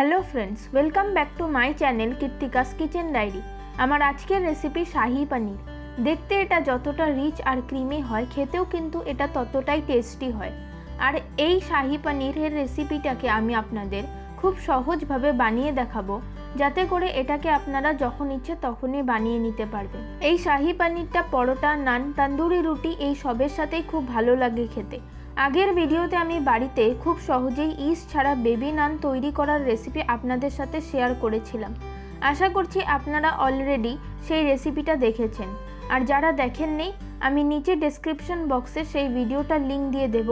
Hello friends, welcome back to my channel Keerthika's kitchen diary. आमार आजकेर recipe शाही पनीर। देखते एटा जतटा rich और क्रीमी हय, खेतेও किन्तु एटा ततटाई टेस्टी हय। और এই শাহি পনিরের রেসিপিটাকে আমি আপনাদের খুব সহজভাবে বানিয়ে দেখাবো, যাতে করে এটাকে আপনারা যখন ইচ্ছে তখনই বানিয়ে নিতে পারবেন। এই শাহি পনিরটা পরোটা, নান, তন্দুরি রুটি এই সবের সাথেই খুব ভালো লাগে খেতে। আগের ভিডিওতে আমি বাড়িতে খুব সহজেই ইস্ট ছাড়া বেবি নান তৈরি করার রেসিপি আপনাদের সাথে শেয়ার করেছিলাম। আশা করছি আপনারা অলরেডি সেই রেসিপিটা দেখেছেন, আর যারা দেখেননি আমি নিচে ডেসক্রিপশন বক্সে সেই ভিডিওটার লিঙ্ক দিয়ে দেব,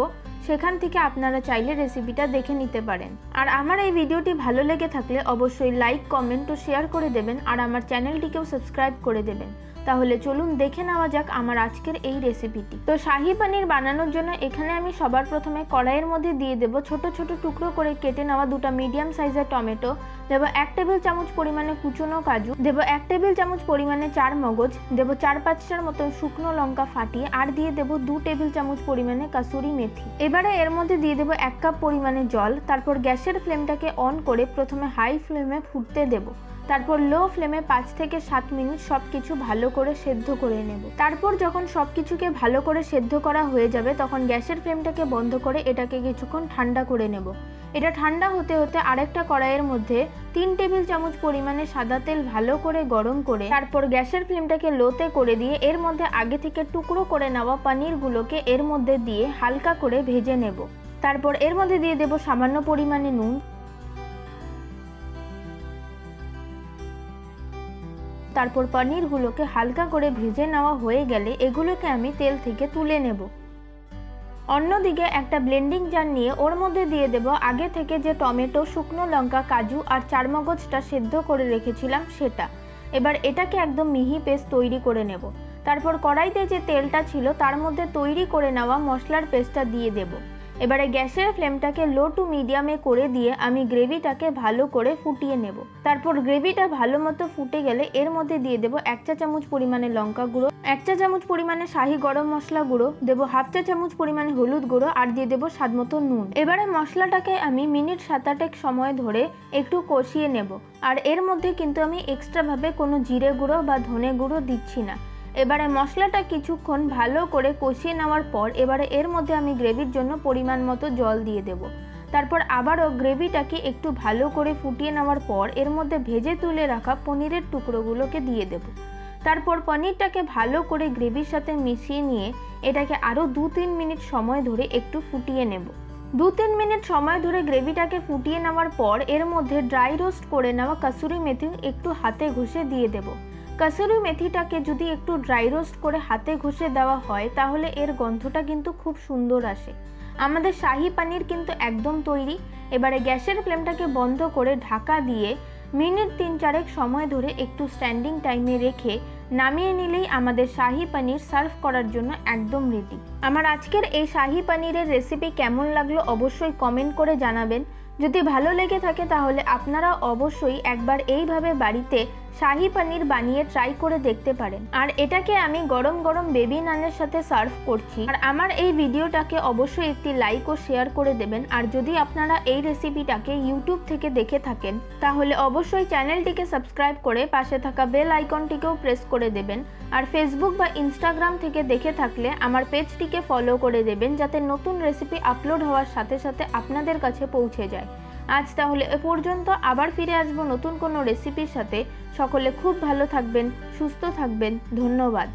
সেখান থেকে আপনারা চাইলে রেসিপিটা দেখে নিতে পারেন। আর আমার এই ভিডিওটি ভালো লেগে থাকলে অবশ্যই লাইক, কমেন্ট ও শেয়ার করে দেবেন, আর আমার চ্যানেলটিকেও সাবস্ক্রাইব করে দেবেন। তাহলে চলুন দেখে নেওয়া যাক আমার আজকের এই রেসিপিটি। তো শাহি পনির বানানোর জন্য এখানে আমি সবার প্রথমে কড়াইয়ের মধ্যে দিয়ে দেব ছোট ছোট টুকরো করে কেটে নেওয়া দুটো মিডিয়াম সাইজের টমেটো, দেব 1 টেবিল চামচ পরিমাণে কুচনো কাজু, দেব 1 টেবিল চামচ পরিমাণে চার মগজ, দেব 4-5টার মতো শুকনো লঙ্কা ফাটিয়ে, আর দিয়ে দেব 2 টেবিল চামচ পরিমাণে কাসুরি মেথি। এবারে এর মধ্যে দিয়ে দেব 1 কাপ পরিমাণে জল। তারপর গ্যাসের ফ্লেমটাকে অন করে প্রথমে হাই ফ্লেমে ফুটতে দেব। তারপর লো ফ্লেমে 5 থেকে 7 মিনিট সবকিছু ভালো করে সেদ্ধ করে নেব। তারপর যখন সবকিছুকে ভালো করে সেদ্ধ করা হয়ে যাবে, তখন গ্যাসের ফ্লেমটাকে বন্ধ করে এটাকে কিছুক্ষণ ঠান্ডা করে নেব। এটা ঠান্ডা হতে হতে আরেকটা কড়াইয়ের মধ্যে 3 টেবিল চামচ পরিমাণে সাদা তেল ভালো করে গরম করে, তারপর গ্যাসের ফ্লেমটাকে লোতে করে দিয়ে এর মধ্যে আগে থেকে টুকরো করে নেওয়া পনিরগুলোকে এর মধ্যে দিয়ে হালকা করে ভেজে নেব। তারপর এর মধ্যে দিয়ে দেব সামান্য পরিমাণে নুন। তারপর পনিরগুলোকে হালকা করে ভেজে নেওয়া হয়ে গেলে এগুলোকে আমি তেল থেকে তুলে নেব। অন্যদিকে একটা ব্লেন্ডিং জার নিয়ে ওর মধ্যে দিয়ে দেব আগে থেকে যে টমেটো, শুকনো লঙ্কা, কাজু আর চারমগজটা সেদ্ধ করে রেখেছিলাম সেটা। এবার এটাকে একদম মিহি পেস্ট তৈরি করে নেব। তারপর কড়াইতে যে তেলটা ছিল তার মধ্যে তৈরি করে নেওয়া মশলার পেস্টটা দিয়ে দেব। এবারে গ্যাসের ফ্লেমটাকে লো টু মিডিয়ামে করে দিয়ে আমি গ্রেভিটাকে ভালো করে ফুটিয়ে নেব। তারপর গ্রেভিটা ভালো মতো ফুটে গেলে এর মধ্যে দিয়ে দেব 1 চা চামচ পরিমাণে লঙ্কা গুঁড়ো, 1 চা চামচ পরিমাণে শাহি গরম মশলা গুঁড়ো, দেব 1/2 চা চামচ পরিমাণে হলুদ গুঁড়ো, আর দিয়ে দেব স্বাদ মতো নুন। এবারে মশলাটাকে আমি মিনিট 7-8 সময় ধরে একটু কষিয়ে নেব। আর এর মধ্যে কিন্তু আমি এক্সট্রাভাবে কোনো জিরে গুঁড়ো বা ধনে গুঁড়ো দিচ্ছি না। এবারে মশলাটা কিছুক্ষণ ভালো করে কষিয়ে নেওয়ার পর এবারে এর মধ্যে আমি গ্রেভির জন্য পরিমাণ মতো জল দিয়ে দেব। তারপর আবারও গ্রেভিটাকে একটু ভালো করে ফুটিয়ে নেওয়ার পর এর মধ্যে ভেজে তুলে রাখা পনিরের টুকরোগুলোকে দিয়ে দেব। তারপর পনিরটাকে ভালো করে গ্রেভির সাথে মিশিয়ে নিয়ে এটাকে আরও 2-3 মিনিট সময় ধরে একটু ফুটিয়ে নেব। 2-3 মিনিট সময় ধরে গ্রেভিটাকে ফুটিয়ে নেওয়ার পর এর মধ্যে ড্রাই রোস্ট করে নেওয়া কাসুরি মেথি একটু হাতে ঘষে দিয়ে দেব। কাসুরি মেথিটাকে যদি একটু ড্রাই রোস্ট করে হাতে ঘষে দেওয়া হয় তাহলে এর গন্ধটা কিন্তু খুব সুন্দর আসে। আমাদের শাহি পনির কিন্তু একদম তৈরি। এবারে গ্যাসের ফ্লেমটাকে বন্ধ করে ঢাকা দিয়ে মিনিট 3-4 সময় ধরে একটু স্ট্যান্ডিং টাইমে রেখে নামিয়ে নিলেই আমাদের শাহি পনির সার্ভ করার জন্য একদম রেডি। আমার আজকের এই শাহি পনিরের রেসিপি কেমন লাগলো অবশ্যই কমেন্ট করে জানাবেন। যদি ভালো লেগে থাকে তাহলে আপনারা অবশ্যই একবার এইভাবে বাড়িতে শাহি পনির বানিয়ে ট্রাই করে দেখতে পারেন। আর এটাকে আমি গরম গরম বেবি নানের সাথে সার্ভ করছি। আর আমার এই ভিডিওটাকে অবশ্যই একটি লাইক ও শেয়ার করে দেবেন। আর যদি আপনারা এই রেসিপিটাকে ইউটিউব থেকে দেখে থাকেন তাহলে অবশ্যই চ্যানেলটিকে সাবস্ক্রাইব করে পাশে থাকা বেল আইকনটিকেও প্রেস করে দেবেন। আর ফেসবুক বা ইনস্টাগ্রাম থেকে দেখে থাকলে আমার পেজটিকে ফলো করে দেবেন, যাতে নতুন রেসিপি আপলোড হওয়ার সাথে সাথে আপনাদের কাছে পৌঁছে যায়। আজ তাহলে এ পর্যন্ত, আবার ফিরে আসবো নতুন কোনো রেসিপির সাথে। সকলে খুব ভালো থাকবেন, সুস্থ থাকবেন। ধন্যবাদ।